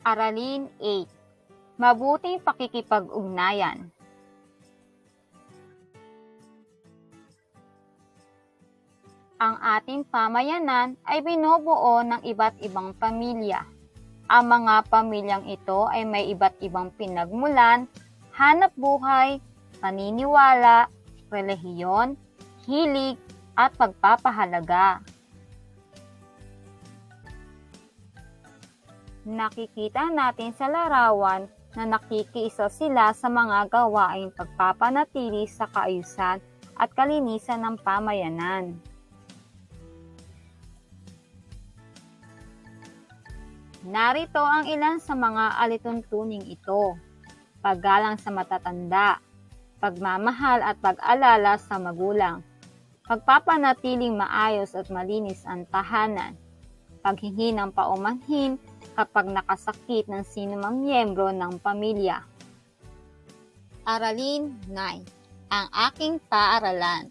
Aralin 8. Mabuting pakikipag-ugnayan. Ang ating pamayanan ay binubuo ng iba't ibang pamilya. Ang mga pamilyang ito ay may iba't ibang pinagmulan, hanap buhay, paniniwala, relihiyon, hilig, at pagpapahalaga. Nakikita natin sa larawan na nakikiisa sila sa mga gawaing pagpapanatili sa kaayusan at kalinisan ng pamayanan. Narito ang ilan sa mga alituntuning ito: paggalang sa matatanda, pagmamahal at pag-alala sa magulang, pagpapanatiling maayos at malinis ang tahanan, paghingi ng paumanhin kapag nakasakit ng sinumang miyembro ng pamilya. Aralin 9. Ang aking paaralan.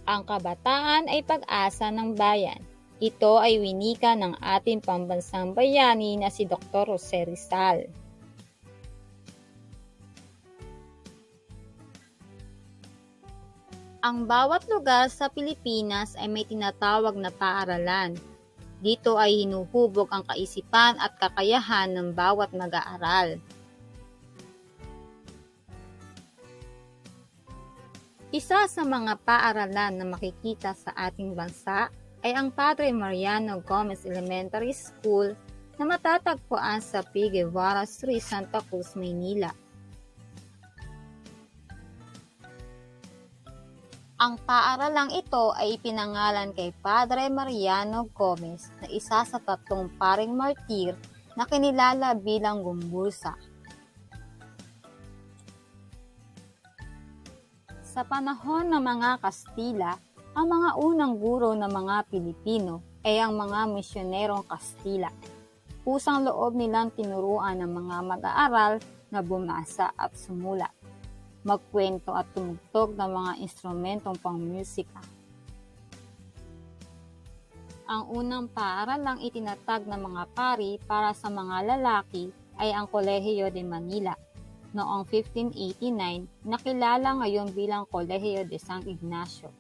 Ang kabataan ay pag-asa ng bayan. Ito ay winika ng ating pambansang bayani na si Dr. Jose Rizal. Ang bawat lugar sa Pilipinas ay may tinatawag na paaralan. Dito ay hinuhubog ang kaisipan at kakayahan ng bawat mag-aaral. Isa sa mga paaralan na makikita sa ating bansa ay ang Padre Mariano Gomez Elementary School na matatagpuan sa P. Guevara Street, Santa Cruz, Maynila. Ang paaralang ito ay ipinangalan kay Padre Mariano Gomez na isa sa 3 paring martir na kinilala bilang Gumbursa. Sa panahon ng mga Kastila, ang mga unang guro ng mga Pilipino ay ang mga misyonerong Kastila. Kusang loob nilang tinuruan ng mga mag-aaral na bumasa at sumulat, magkwento at tumugtog ng mga instrumentong pangmusika. Ang unang paaralang itinatag ng mga pari para sa mga lalaki ay ang Kolehiyo de Manila. Noong 1589, nakilala ngayon bilang Kolehiyo de San Ignacio.